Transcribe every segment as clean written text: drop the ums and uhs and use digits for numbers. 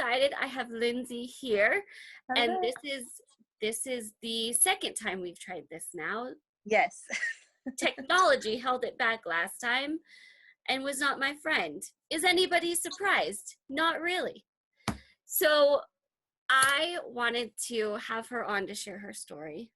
excited. I have Lindsey here, and Hello. this is the second time we've tried this now. Yes. Technology held it back last time and was not my friend. Is anybody surprised? Not really. So I wanted to have her on to share her story.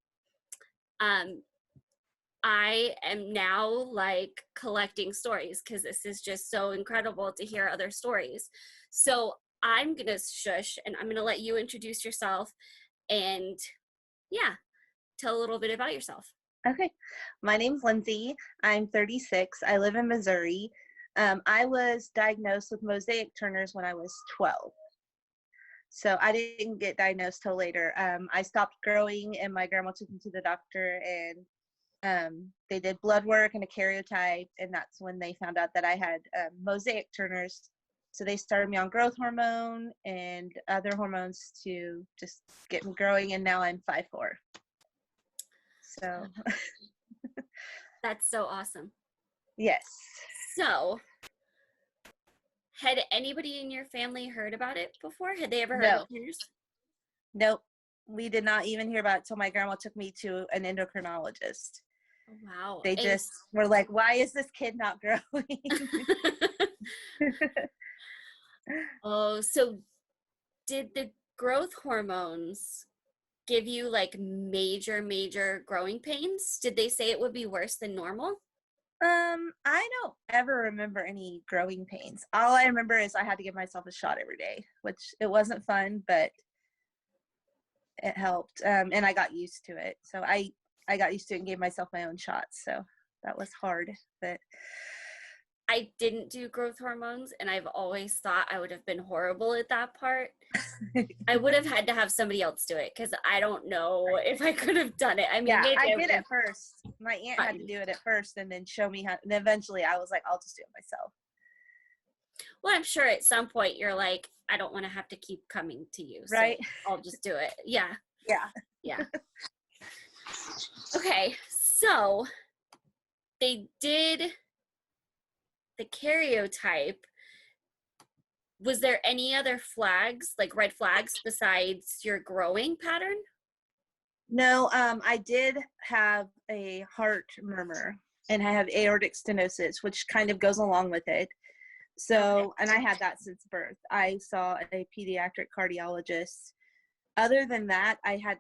I am now like collecting stories because this is just so incredible to hear other stories. So I'm gonna shush and I'm gonna let you introduce yourself and yeah, tell a little bit about yourself. Okay. My name's Lindsey. I'm 36. I live in Missouri. I was diagnosed with mosaic Turner's when I was 12. So I didn't get diagnosed till later. I stopped growing and my grandma took me to the doctor and they did blood work and a karyotype, and that's when they found out that I had mosaic Turner's. So they started me on growth hormone and other hormones to just get me growing, and now I'm 5'4". So That's so awesome. yes. So had anybody in your family heard about it before? Had they ever heard No. of yours? Nope. We did not even hear about it till my grandma took me to an endocrinologist. Wow. They just were like, why is this kid not growing? Oh, so did the growth hormones give you like major growing pains? Did they say it would be worse than normal? I don't ever remember any growing pains. All I remember is I had to give myself a shot every day, which it wasn't fun, but it helped. And I got used to it. So I got used to it and gave myself my own shots. So that was hard, but I didn't do growth hormones, and I've always thought I would have been horrible at that part. I would have had to have somebody else do it because I don't know if I could have done it. I mean, yeah, maybe I I did would at first. My aunt have had to do it at first and then show me how, and eventually I was like, I'll just do it myself. Well, I'm sure at some point you're like, I don't want to have to keep coming to you. Right? So I'll just do it. Yeah. Yeah. Yeah. Okay. So they did the karyotype. Was there any other flags, like red flags, besides your growing pattern? No, I did have a heart murmur and I have aortic stenosis, which kind of goes along with it. So, and I had that since birth. I saw a pediatric cardiologist. Other than that,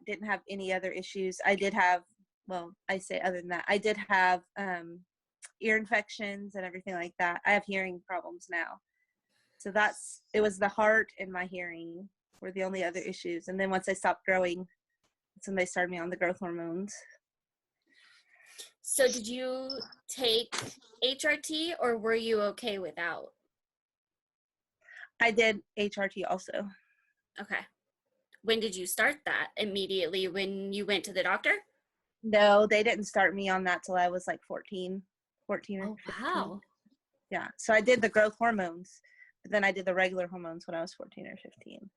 didn't have any other issues. I did have, well, I say other than that, I did have ear infections and everything like that. I have hearing problems now. So it was the heart and my hearing were the only other issues. And then once I stopped growing, that's when they started me on the growth hormones. So did you take HRT or were you okay without? I did HRT also. Okay. When did you start that? Immediately when you went to the doctor? No, they didn't start me on that till I was like 14 or 15. Wow. Yeah. So I did the growth hormones, but then I did the regular hormones when I was 14 or 15.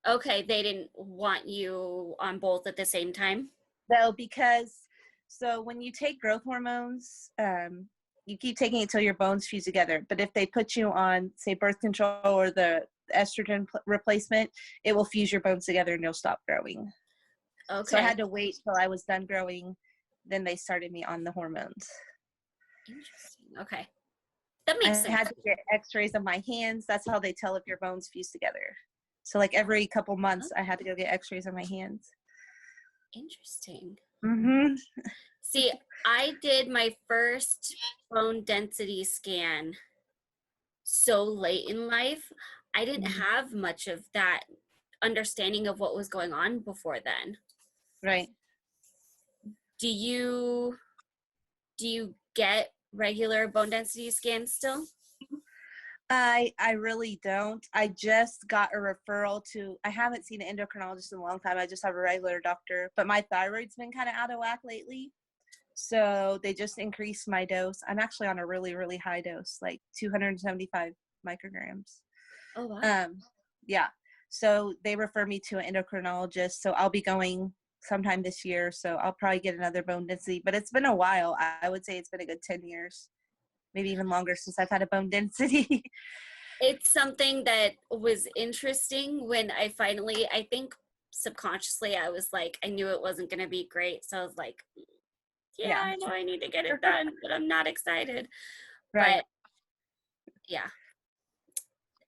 Okay, they didn't want you on both at the same time? No, because so when you take growth hormones, you keep taking it till your bones fuse together. But if they put you on, say, birth control or the estrogen replacement, it will fuse your bones together and you'll stop growing. Okay. So I had to wait till I was done growing. Then they started me on the hormones. Interesting. Okay. That makes sense. I had to get x-rays of my hands. That's how they tell if your bones fuse together. So like every couple months, I had to go get x-rays of my hands. Interesting. Mm-hmm. See, I did my first bone density scan so late in life. I didn't have much of that understanding of what was going on before then. Right. Do you get regular bone density scans still? I really don't. I just got a referral I haven't seen an endocrinologist in a long time. I just have a regular doctor, but my thyroid's been kind of out of whack lately. So they just increased my dose. I'm actually on a really, really high dose, like 275 micrograms. Oh, wow. Yeah. So they refer me to an endocrinologist. So I'll be going sometime this year. So I'll probably get another bone density, but it's been a while. I would say it's been a good 10 years, maybe even longer since I've had a bone density. It's something that was interesting when I think subconsciously I was like, I knew it wasn't going to be great. So I was like, yeah, Yeah. I know I need to get it done, but I'm not excited. Right. But yeah,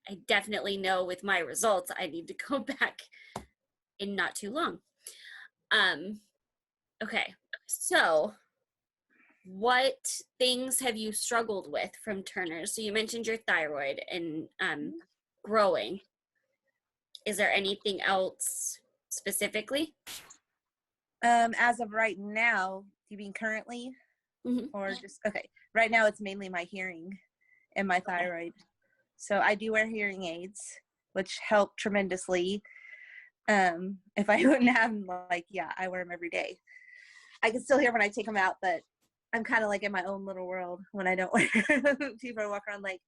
I definitely know with my results, I need to go back in not too long. Um, okay. So what things have you struggled with from Turner's? So you mentioned your thyroid and growing. Is there anything else specifically? As of right now, you mean currently Mm-hmm. or just okay? Right now it's mainly my hearing and my Okay. thyroid. So I do wear hearing aids, which help tremendously. If I wouldn't have them, like, yeah, I wear them every day. I can still hear when I take them out, but I'm kind of like in my own little world when I don't wear people walk around like,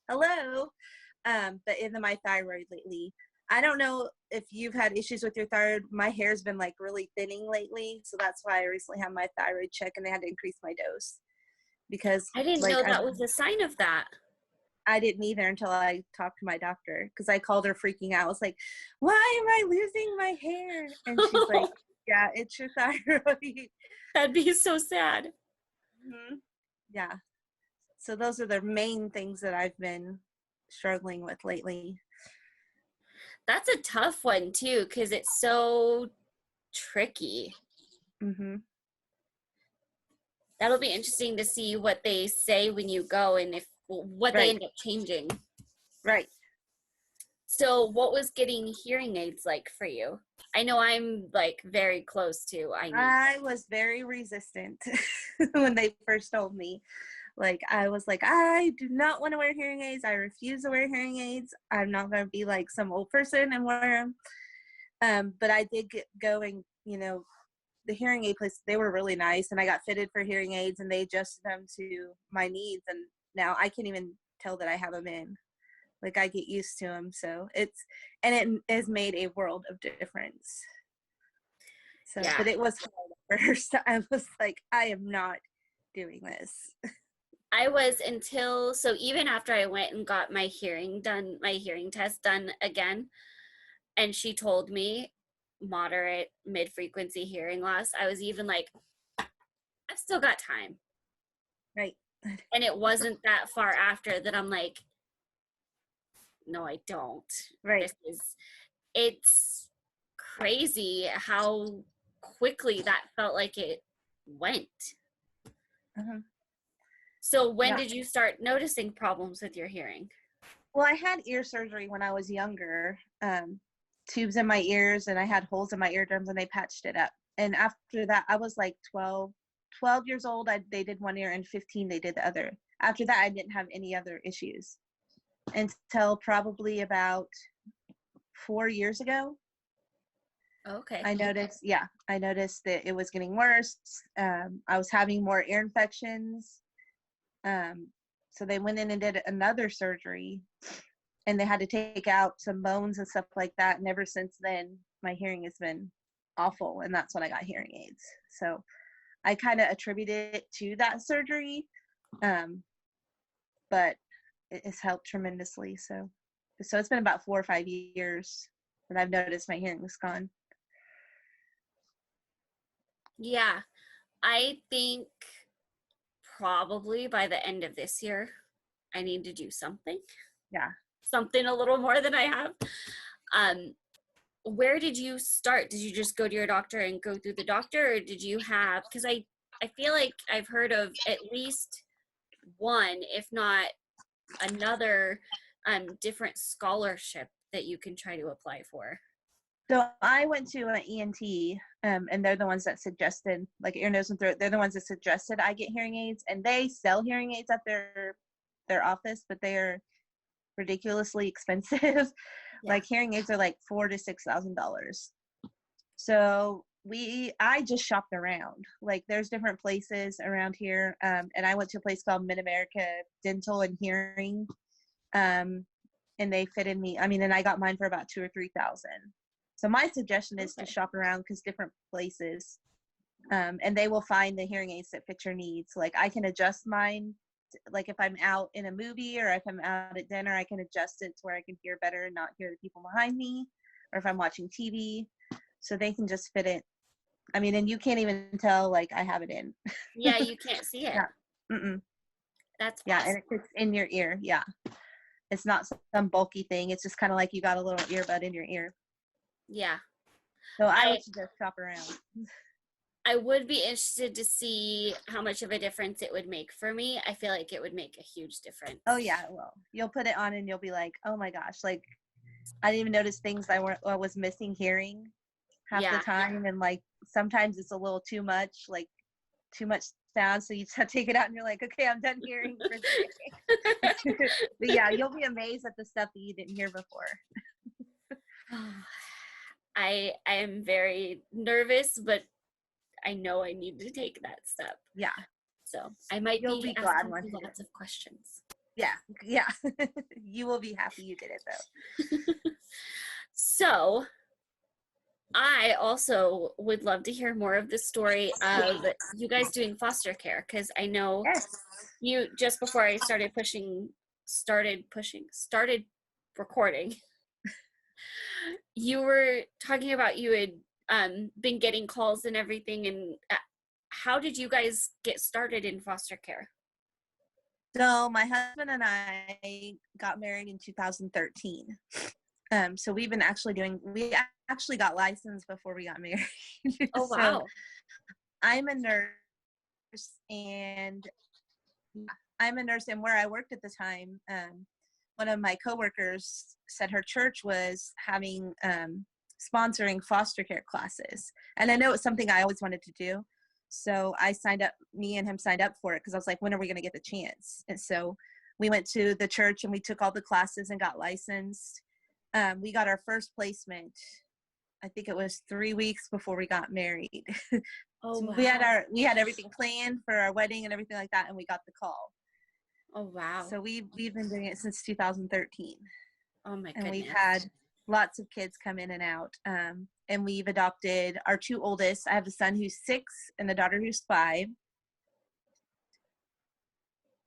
hello. But in my thyroid lately, I don't know if you've had issues with your thyroid. My hair's been like really thinning lately. So that's why I recently had my thyroid check and they had to increase my dose because I didn't like know that was a sign of that. I didn't either until I talked to my doctor because I called her freaking out. I was like, why am I losing my hair? And she's like, yeah, it's your thyroid. That'd be so sad. Mhm. Yeah. So those are the main things that I've been struggling with lately. That's a tough one too, because it's so tricky. Hmm. That'll be interesting to see what they say when you go and if what they Right. end up changing. Right. So, what was getting hearing aids like for you? I know I'm like very close to I need. I was very resistant when they first told me. Like, I was like, I do not want to wear hearing aids. I refuse to wear hearing aids. I'm not going to be like some old person and wear them. But I did get going, the hearing aid place, they were really nice. And I got fitted for hearing aids and they adjusted them to my needs. And now I can't even tell that I have them in. Like, I get used to them. So it has made a world of difference. So, Yeah, but it was hard at first. I was like, I am not doing this. I was until so even after I went and got my hearing done, my hearing test done again, and she told me moderate mid frequency hearing loss, I was even like, I've still got time. Right. And it wasn't that far after that I'm like, no, I don't. Right. This is, it's crazy how quickly that felt like it went. Uh-huh. So, when Yeah. did you start noticing problems with your hearing? Well, I had ear surgery when I was younger. Tubes in my ears, and I had holes in my eardrums, and they patched it up. And after that, I was like 12 years old. They did one ear, and 15, they did the other. After that, I didn't have any other issues until probably about 4 years ago. Okay. I noticed that it was getting worse. I was having more ear infections. Um, so they went in and did another surgery and they had to take out some bones and stuff like that. And ever since then, my hearing has been awful. And that's when I got hearing aids. So I kind of attributed it to that surgery. Um, but it has helped tremendously. So it's been about 4 or 5 years that I've noticed my hearing is gone. Yeah. I think probably by the end of this year, I need to do something, Yeah. something a little more than I have. Um, where did you start? Did you just go to your doctor and go through the doctor, or did you have? Because I feel like I've heard of at least one, if not another, different scholarship that you can try to apply for. So I went to an ENT, and they're the ones that suggested, like ear, nose, and throat. They're the ones that suggested I get hearing aids, and they sell hearing aids at their office, but they are ridiculously expensive. Yeah. Like hearing aids are like $4,000 to $6,000. So I just shopped around. Like there's different places around here, and I went to a place called Mid America Dental and Hearing, and they fitted me. I mean, and I got mine for about 2 or 3 thousand. So my suggestion is to Okay. shop around because different places, and they will find the hearing aids that fit your needs. Like I can adjust mine like if I'm out in a movie or if I'm out at dinner, I can adjust it to where I can hear better and not hear the people behind me, or if I'm watching TV, so they can just fit it. I mean, and you can't even tell like I have it in. Yeah, you can't see it. Yeah. Mm-mm. That's Yeah, and awesome. it fits in your ear. Yeah. It's not some bulky thing. It's just kind of like you got a little earbud in your ear. Yeah. So I I would suggest shop around. I would be interested to see how much of a difference it would make for me. I feel like it would make a huge difference. Oh yeah, well, you'll put it on and you'll be like, oh my gosh, like I didn't even notice things I was missing hearing half the Yeah. time, and like sometimes it's a little too much, like too much sound, so you just have to take it out and you're like, okay, I'm done hearing for today. But yeah, you'll be amazed at the stuff that you didn't hear before. I am very nervous, but I know I need to take that step. Yeah, So I might you'll be be glad asking once you you do. lots of questions. Yeah. You will be happy you did it though. So I also would love to hear more of the story of you guys doing foster care, because I know Yes. you, just before I started recording, you were talking about you had been getting calls and everything, and how did you guys get started in foster care? So my husband and I got married in 2013. So we actually got licensed before we got married. Oh So wow. I'm a nurse, and where I worked at the time, one of my coworkers said her church was having sponsoring foster care classes, and I know it's something I always wanted to do. So me and him signed up for it because I was like, when are we going to get the chance? And so we went to the church and we took all the classes and got licensed. We got our first placement, I think it was 3 weeks before we got married. Oh So wow. we had everything planned for our wedding and everything like that, and we got the call. Oh wow. So we've been doing it since 2013, Oh my and we've goodness. had lots of kids come in and out. And we've adopted our two oldest. I have a son who's 6 and a daughter who's 5,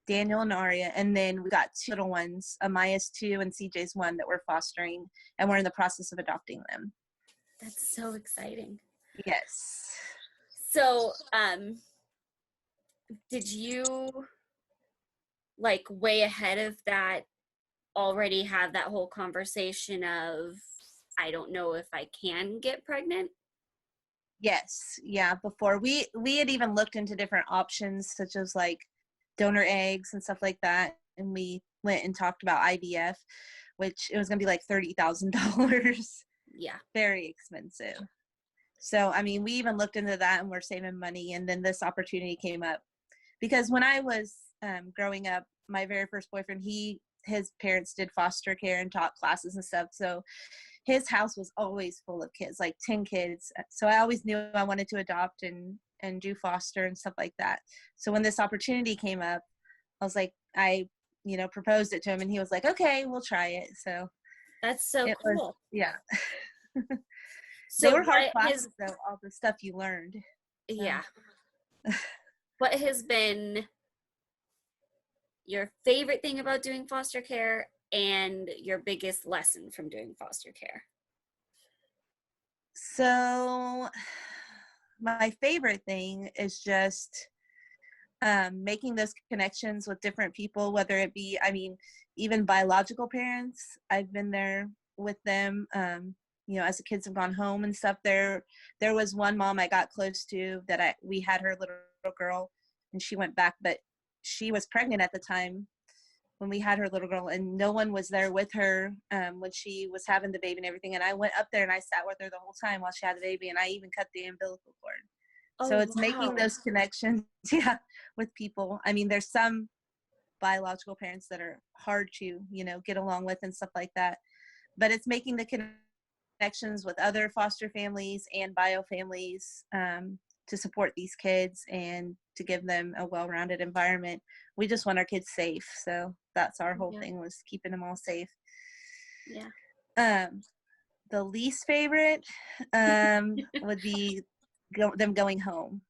Daniel and Aria. And then we got 2 little ones, Amaya's 2 and CJ's 1, that we're fostering, and we're in the process of adopting them. That's so exciting. Yes. So, did you like way ahead of that already have that whole conversation of, I don't know if I can get pregnant? Yes. Yeah. Before we had even looked into different options, such as like donor eggs and stuff like that. And we went and talked about IVF, which it was going to be like $30,000. Yeah. Very expensive. So, I mean, we even looked into that and we're saving money. And then this opportunity came up because when I was growing up, my very first boyfriend, his parents did foster care and taught classes and stuff. So his house was always full of kids, like 10 kids. So I always knew I wanted to adopt and do foster and stuff like that. So when this opportunity came up, I was like, proposed it to him, and he was like, okay, we'll try it. So That's so it was, cool. yeah. They So were hard what has, classes though, all the stuff you learned. So. yeah, what has been your favorite thing about doing foster care and your biggest lesson from doing foster care? So my favorite thing is just making those connections with different people, whether it be, I mean, even biological parents. I've been there with them, as the kids have gone home and stuff. There was one mom I got close to that we had her little girl, and she went back, but she was pregnant at the time when we had her little girl, and no one was there with her when she was having the baby and everything. And I went up there and I sat with her the whole time while she had the baby, and I even cut the umbilical cord. So Oh it's making wow. those connections, yeah, with people. I mean, there's some biological parents that are hard to, get along with and stuff like that. But it's making the connections with other foster families and bio families to support these kids and to give them a well-rounded environment. We just want our kids safe. So that's our whole Yeah. thing, was keeping them all safe. Yeah. The least favorite would be them going home.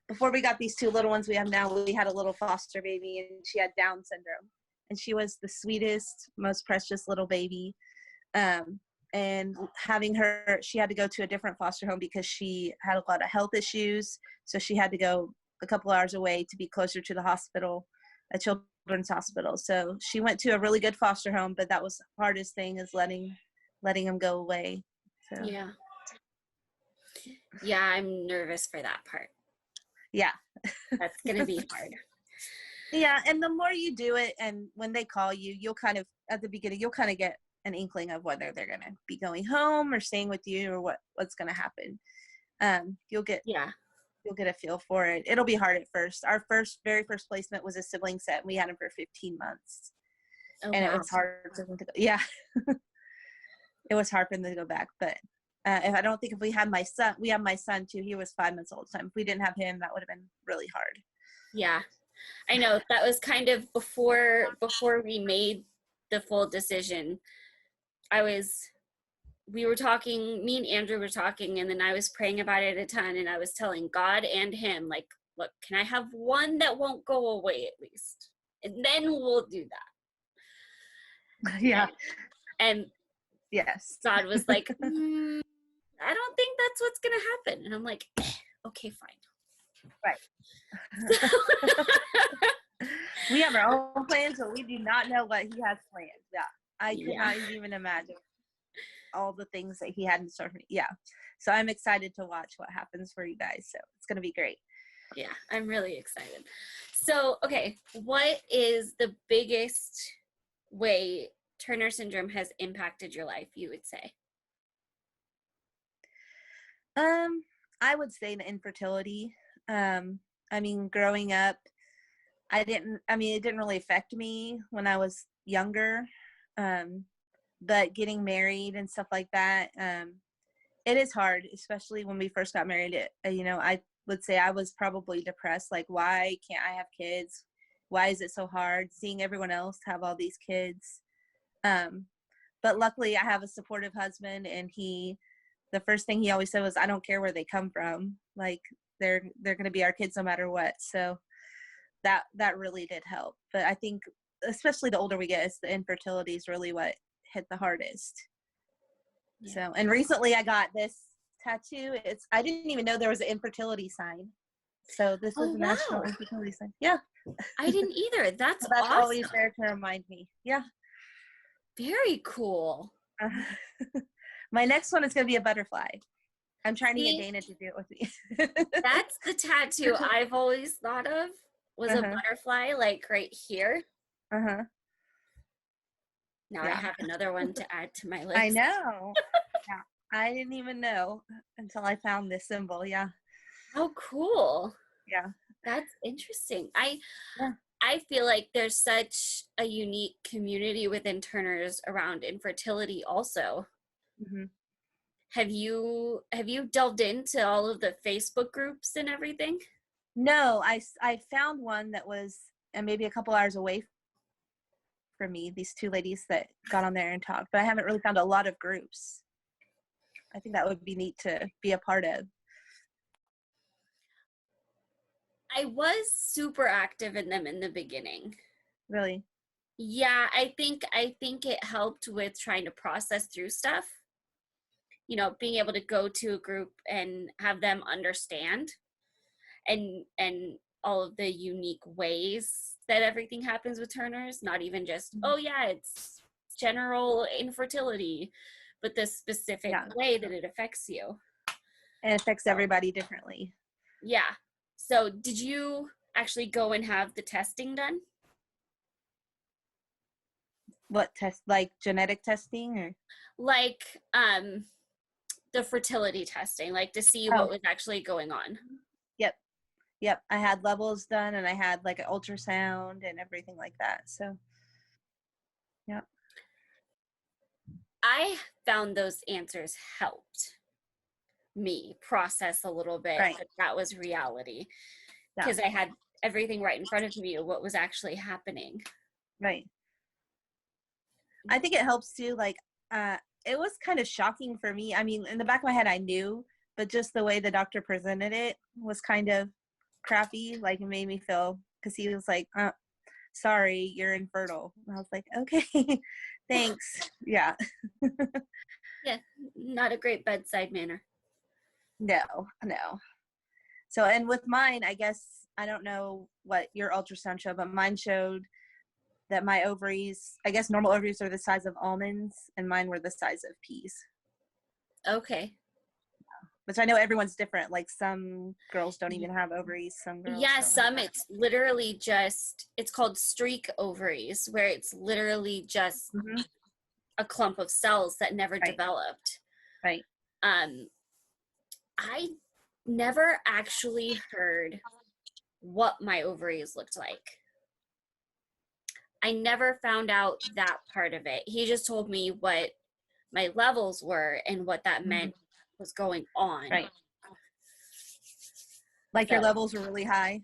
before we got these two little ones we have now, we had a little foster baby, and she had Down syndrome. And she was the sweetest, most precious little baby. And having her, she had to go to a different foster home because she had a lot of health issues. So she had to go a couple hours away to be closer to the hospital, a children's hospital. So she went to a really good foster home, but that was the hardest thing, is letting them go away. So Yeah, I'm nervous for that part. Yeah. That's going to be hard. Yeah, and the more you do it, and when they call you, you'll kind of, at the beginning, you'll kind of get an inkling of whether they're going to be going home or staying with you, or what's going to happen. You'll get a feel for it. It'll be hard at first. Our very first placement was a sibling set, and we had him for 15 months. And wow. It was hard for them to go. Yeah. It was hard for them to go back. But if we had my son, we have my son too. He was 5 months old. So if we didn't have him, that would have been really hard. Yeah. I know that was kind of before we made the full decision. We were talking, me and Andrew were talking, and then I was praying about it a ton, and I was telling God and him, like, look, can I have one that won't go away at least? And then we'll do that. Yeah. And yes. God was like, I don't think that's what's going to happen. And I'm like, okay, fine. Right. We have our own plans, but we do not know what he has planned. Yeah. I could not even imagine all the things that he had in store for me. Yeah. So I'm excited to watch what happens for you guys. So it's going to be great. Yeah, I'm really excited. So, okay, what is the biggest way Turner syndrome has impacted your life, you would say? I would say the infertility. I mean, growing up, it didn't really affect me when I was younger. But getting married and stuff like that, it is hard, especially when we first got married. I would say I was probably depressed. Like, why can't I have kids? Why is it so hard seeing everyone else have all these kids? But luckily I have a supportive husband, and the first thing he always said was, I don't care where they come from. Like, they're going to be our kids no matter what. So that really did help. But I think especially the older we get, the infertility is really what hit the hardest. Yeah. So, and recently I got this tattoo. I didn't even know there was an infertility sign. So this is a national infertility sign. Yeah. I didn't either. That's that's awesome. Always there to remind me. Yeah. Very cool. My next one is going to be a butterfly. I'm trying to get Dana to do it with me. That's the tattoo I've always thought of, was a butterfly, like right here. Now I have another one to add to my list. I know. Yeah. I didn't even know until I found this symbol. Yeah. How cool. Yeah. That's interesting. I feel like there's such a unique community within Turners around infertility also. Mm-hmm. Have you delved into all of the Facebook groups and everything? No, I found one that was maybe a couple hours away from me, these two ladies that got on there and talked, but I haven't really found a lot of groups. I think that would be neat to be a part of. I was super active in them in the beginning. Really? Yeah, I think it helped with trying to process through stuff. You know, being able to go to a group and have them understand and all of the unique ways that everything happens with Turners, not even just, oh yeah, it's general infertility, but the specific way that it affects you. And it affects everybody differently. Yeah. So did you actually go and have the testing done? What test? Like genetic testing, or? Like the fertility testing, like to see what was actually going on. Yep. I had levels done, and I had like an ultrasound and everything like that. So, yeah. I found those answers helped me process a little bit that was reality, because I had everything right in front of me of what was actually happening. Right. I think it helps too. Like, it was kind of shocking for me. I mean, in the back of my head, I knew, but just the way the doctor presented it was kind of crappy. Like, it made me feel, because he was like, sorry, you're infertile. And I was like, okay, thanks. Yeah. Yeah, not a great bedside manner. No. So, and with mine, I guess, I don't know what your ultrasound showed, but mine showed that my ovaries, I guess normal ovaries are the size of almonds, and mine were the size of peas. Okay. Which I know everyone's different. Like, some girls don't even have ovaries. Some girls Yeah, don't have some it's literally just, it's called streak ovaries, where it's literally just Mm-hmm. a clump of cells that never Right. developed. Right. Um, I never actually heard what my ovaries looked like. I never found out that part of it. He just told me what my levels were and what that Mm-hmm. meant was going on. Right. Like, your So, levels were really high.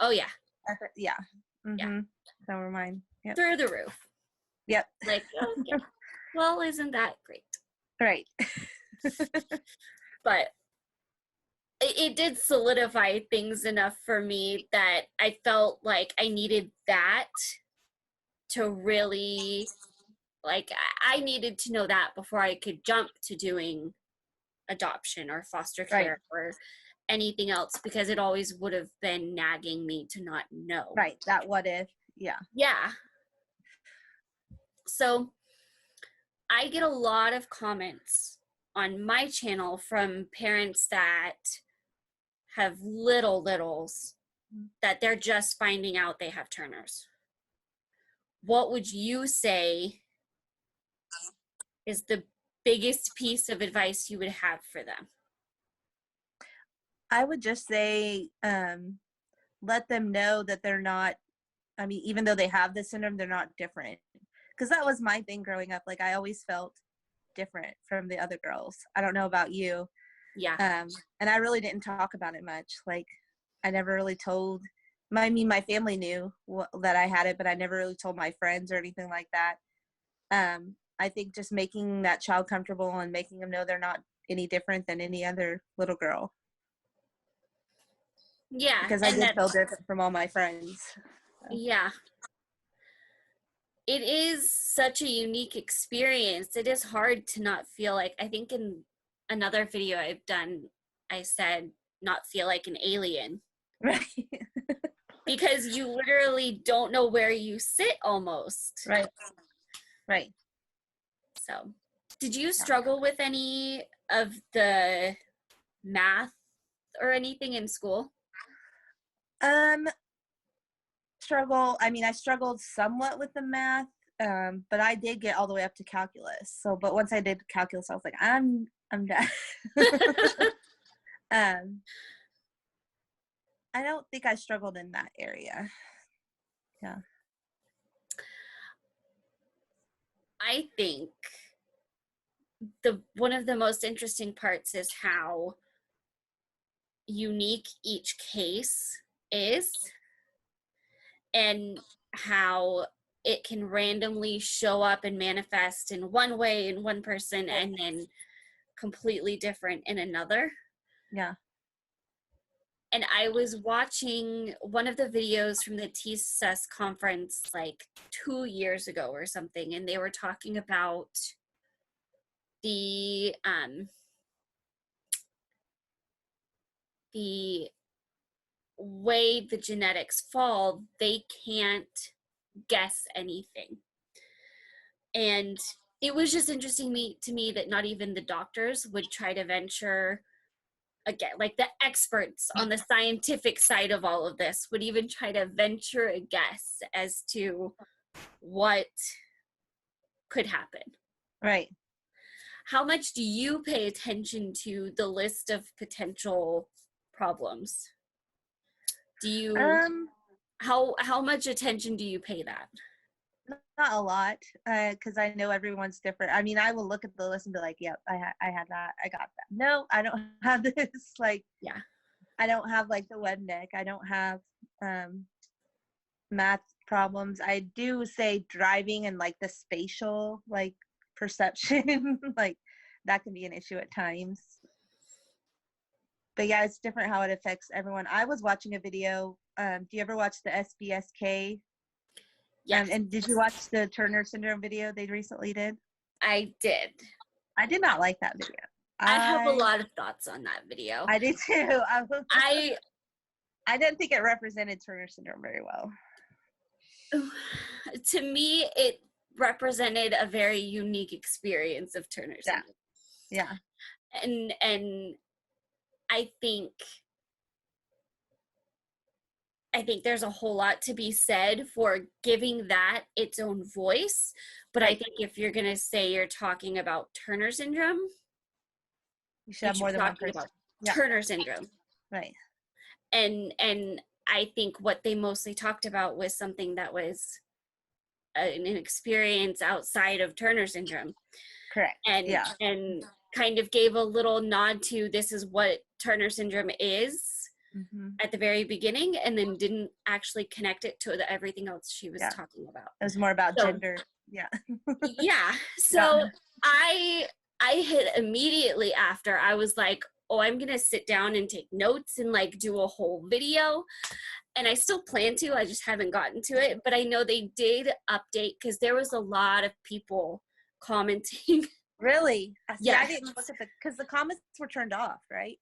oh yeah, Yeah. yeah, Mm-hmm. So were mine. Yep. through the roof. Yep. Like, okay, well, isn't that great? Right. But it did solidify things enough for me that I felt like I needed that to really, like, I needed to know that before I could jump to doing adoption or foster Right. care or anything else, because it always would have been nagging me to not know. Right. That what if. Yeah. Yeah. So I get a lot of comments on my channel from parents that have littles that they're just finding out they have Turners. What would you say is the biggest piece of advice you would have for them? I would just say, let them know that they're not, I mean, even though they have this syndrome, they're not different. Because that was my thing growing up. Like, I always felt different from the other girls. I don't know about you. Yeah. And I really didn't talk about it much. Like, I never really told, I mean, my family knew that I had it, but I never really told my friends or anything like that. I think just making that child comfortable and making them know they're not any different than any other little girl. Yeah. Because I And did that, feel different from all my friends. So. yeah. It is such a unique experience. It is hard to not feel like, I think in another video I've done, I said, not feel like an alien. Right. Because you literally don't know where you sit almost. Right. Right. So, did you struggle with any of the math or anything in school? Um, I struggled somewhat with the math, but I did get all the way up to calculus. So, but once I did calculus, I was like, I'm done. um, I don't think I struggled in that area. Yeah. I think the one of the most interesting parts is how unique each case is, and how it can randomly show up and manifest in one way in one person and then completely different in another. Yeah. And I was watching one of the videos from the TSUS conference like 2 years ago or something, and they were talking about the way the genetics fall. They can't guess anything. And it was just interesting to me that not even the doctors would try to venture, again, like the experts on the scientific side of all of this would even try to venture a guess as to what could happen. Right. How much do you pay attention to the list of potential problems? Do you, Um, how much attention do you pay that? Not a lot, because I know everyone's different. I mean, I will look at the list and be like, "Yep, I had that. I got that." No, I don't have this. Like, Yeah. I don't have like the web neck. I don't have math problems. I do say driving and like the spatial like perception, like that can be an issue at times. But yeah, it's different how it affects everyone. I was watching a video. Do you ever watch the SBSK? Yes, And did you watch the Turner syndrome video they recently did? I did. I did not like that video. I have a I lot of thoughts on that video. I did too. I I didn't think it represented Turner syndrome very well. To me, it represented a very unique experience of Turner Yeah. syndrome. Yeah. And I think there's a whole lot to be said for giving that its own voice. But Right. I think if you're going to say you're talking about Turner syndrome, You should have more than one talking person. about Turner syndrome. Right. And I think what they mostly talked about was something that was an experience outside of Turner syndrome. Correct. And kind of gave a little nod to this is what Turner syndrome is at the very beginning, and then didn't actually connect it to everything else she was talking about. It was more about gender. Yeah. Yeah. So I hit immediately after. I was like, oh, I'm gonna sit down and take notes and like do a whole video. And I still plan to, I just haven't gotten to it. But I know they did update because there was a lot of people commenting. Really? Yeah. I didn't look at because the comments were turned off, right?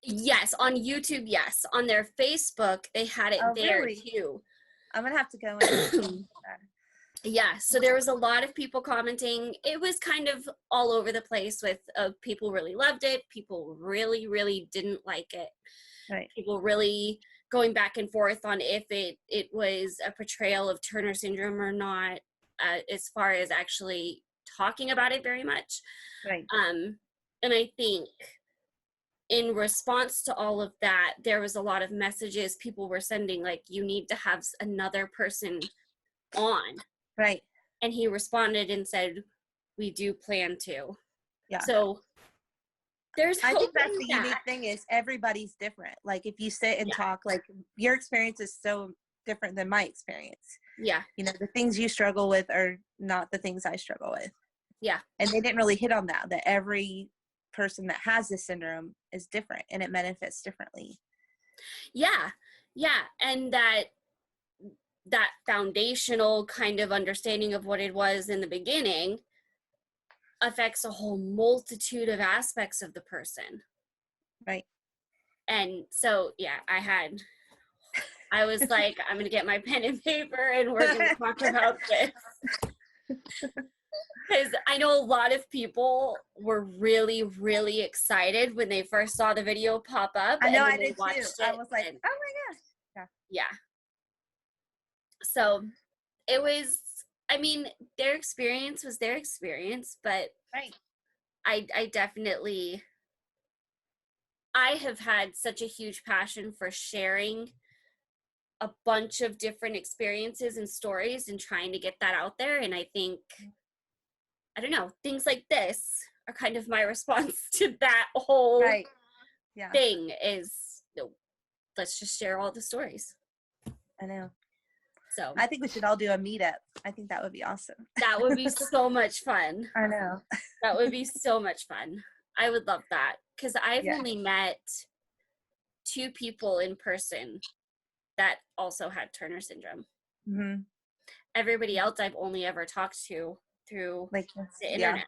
Yes, on YouTube, yes. On their Facebook, they had it there too. I'm gonna have to go in. Yeah, so there was a lot of people commenting. It was kind of all over the place with people really loved it. People really, really didn't like it. Right. People really going back and forth on if it was a portrayal of Turner syndrome or not, as far as actually talking about it very much. Right. And I think in response to all of that, there was a lot of messages people were sending, like, you need to have another person on. Right. And he responded and said, we do plan to. Yeah. So I think that's the unique thing is everybody's different. Like if you sit and talk, like your experience is so different than my experience. Yeah. You know, the things you struggle with are not the things I struggle with. Yeah. And they didn't really hit on that every person that has this syndrome is different and it manifests differently. Yeah. Yeah. And that foundational kind of understanding of what it was in the beginning affects a whole multitude of aspects of the person. Right. And so, yeah, I was like, I'm going to get my pen and paper and we're going to talk about this. Because I know a lot of people were really, really excited when they first saw the video pop up. I know, and I did too. I was like, oh my gosh. Yeah. So it was, I mean, their experience was their experience, but right. I definitely, I have had such a huge passion for sharing a bunch of different experiences and stories and trying to get that out there. And I think, I don't know, things like this are kind of my response to that whole thing is, let's just share all the stories. I know. So I think we should all do a meetup. I think that would be awesome. That would be so much fun. I know. That would be so much fun. I would love that because I've only met 2 people in person that also had Turner syndrome. Mm-hmm. Everybody else I've only ever talked to through the internet.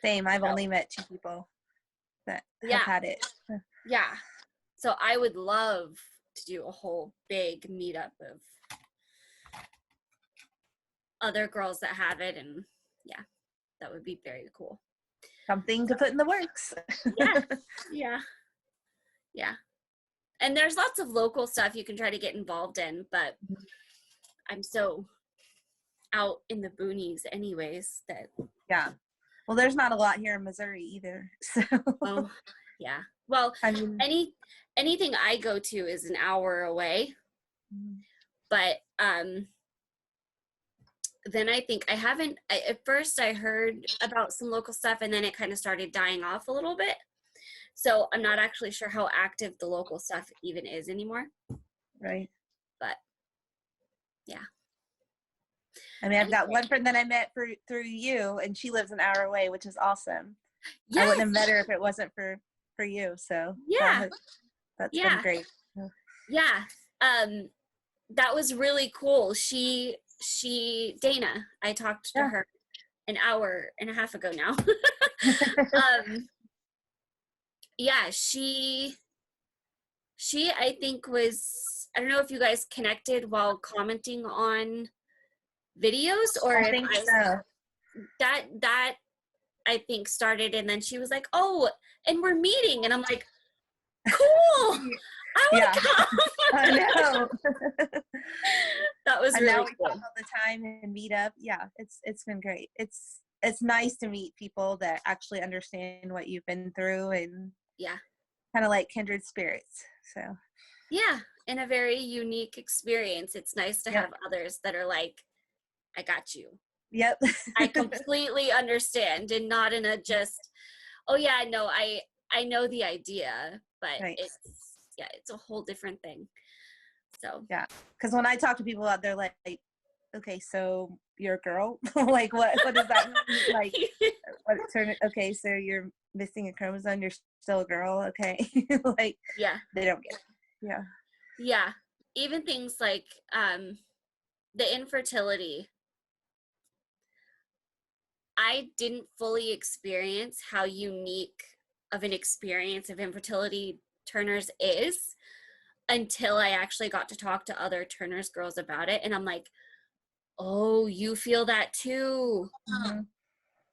Same. I've only met 2 people that have had it. Yeah. So I would love to do a whole big meetup of other girls that have it, and that would be very cool. Something to put in the works. Yeah. And there's lots of local stuff you can try to get involved in, but I'm so out in the boonies anyways that well, there's not a lot here in Missouri either, so well, I mean, anything I go to is an hour away, but then I think at first I heard about some local stuff and then it kind of started dying off a little bit. So I'm not actually sure how active the local stuff even is anymore. Right. But yeah. I mean, I've got one friend that I met through you and she lives an hour away, which is awesome. Yes. I wouldn't have met her if it wasn't for for you. So Yeah. that's been Yeah. great. Yeah. That was really cool. Dana, I talked to Yeah. her an hour and a half ago now. um, yeah, she I think was, I don't know if you guys connected while commenting on videos, or I if think I so. that I think started, and then she was like, "Oh, and we're meeting," and I'm like, "Cool, I want Yeah, to come." I know. That was And now really we talk cool. all the time and meet up. Yeah, it's been great. It's nice to meet people that actually understand what you've been through and Yeah, kind of like kindred spirits. So yeah, in a very unique experience. It's nice to yep, have others that are like, "I got you. yep. I completely understand," and not in a just, "Oh yeah, no, I know the idea," but Right. it's a whole different thing. So Yeah, because when I talk to people out there, like, okay, so you're a girl, like what does that mean? Like, what turn? Okay, so you're missing a chromosome, you're still a girl, okay? Like yeah, they don't get it. Yeah. yeah. Even things like the infertility. I didn't fully experience how unique of an experience of infertility Turner's is until I actually got to talk to other Turner's girls about it. And I'm like, oh, you feel that too. Mm-hmm.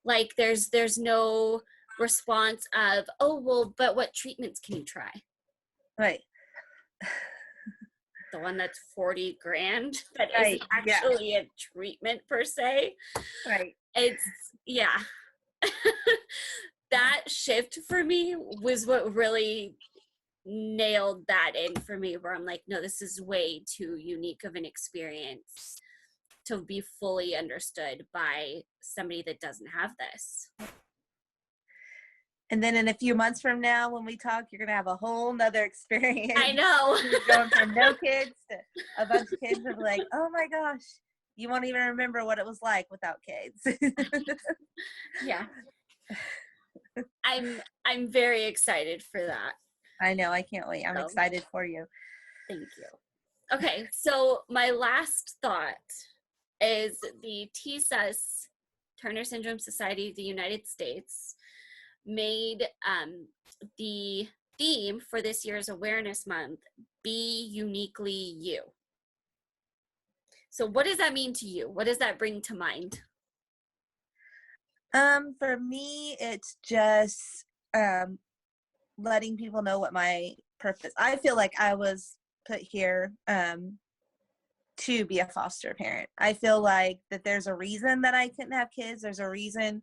Like there's no response of, oh, well, but what treatments can you try? Right. The one that's 40 grand that isn't Right. Yeah. actually a treatment per se. Right. It's, yeah. That shift for me was what really nailed that in for me, where I'm like, no, this is way too unique of an experience to be fully understood by somebody that doesn't have this. And then in a few months from now, when we talk, you're gonna have a whole nother experience. I know. You're going from no kids to a bunch of kids and be like, oh my gosh, you won't even remember what it was like without kids. Yeah. I'm very excited for that. I know, I can't wait. I'm So excited for you. thank you. Okay, so my last thought is the TSUS, Turner Syndrome Society of the United States, made the theme for this year's Awareness Month be uniquely you. So what does that mean to you? What does that bring to mind? For me, it's just letting people know what my purpose. I feel like I was put here to be a foster parent. I feel like that there's a reason that I couldn't have kids. There's a reason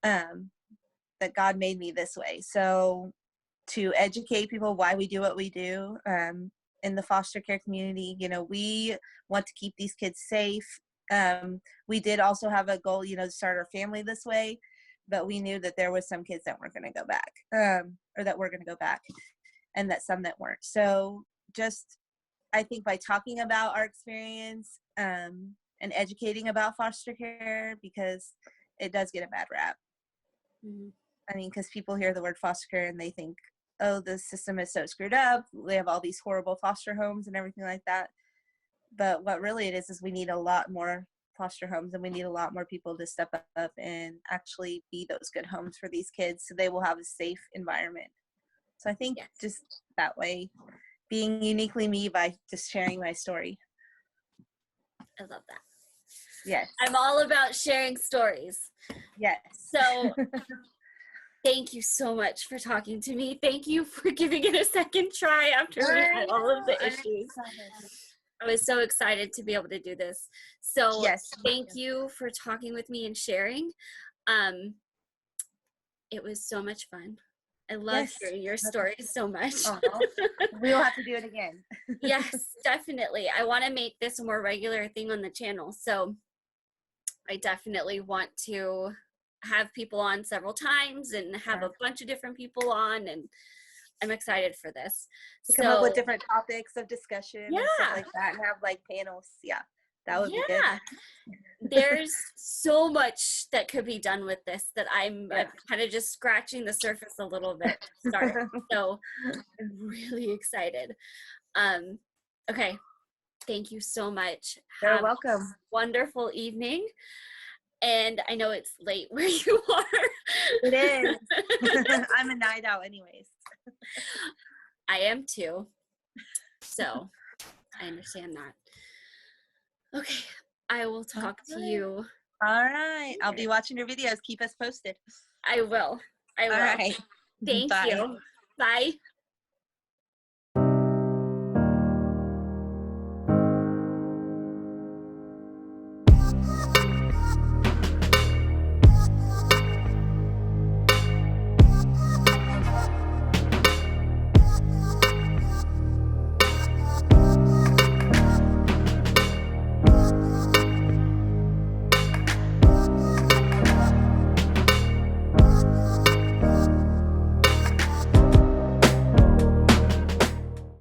that God made me this way. So to educate people why we do what we do in the foster care community, we want to keep these kids safe. We did also have a goal, to start our family this way, but we knew that there was some kids that weren't going to go back, or that were going to go back, and that some that weren't. So just, I think by talking about our experience and educating about foster care, because it does get a bad rap. Mm-hmm. I mean, because people hear the word foster care and they think, oh, the system is so screwed up. They have all these horrible foster homes and everything like that. But what really it is we need a lot more foster homes, and we need a lot more people to step up and actually be those good homes for these kids so they will have a safe environment. So I think Yes. just that way, being uniquely me by just sharing my story. I love that. Yes. I'm all about sharing stories. Yes. So thank you so much for talking to me. Thank you for giving it a second try after we had all of the issues. I was so excited to be able to do this. So yes. Thank you for talking with me and sharing. It was so much fun. I love Yes. hearing your stories so much. We will have to do it again. Yes, definitely. I want to make this a more regular thing on the channel. So I definitely want to have people on several times and have a bunch of different people on, and I'm excited for this. Come up with different topics of discussion and stuff like that, and have like panels. Yeah, That would be good. Yeah. There's so much that could be done with this that I'm kind of just scratching the surface a little bit to start. So I'm really excited. Okay. Thank you so much. You're Have welcome. a wonderful evening. And I know it's late where you are. It is. I'm a night owl anyways. I am too. So I understand that. Okay. I will talk to you. All right. I'll be watching your videos. Keep us posted. I will. All right. Thank Bye. you. Bye.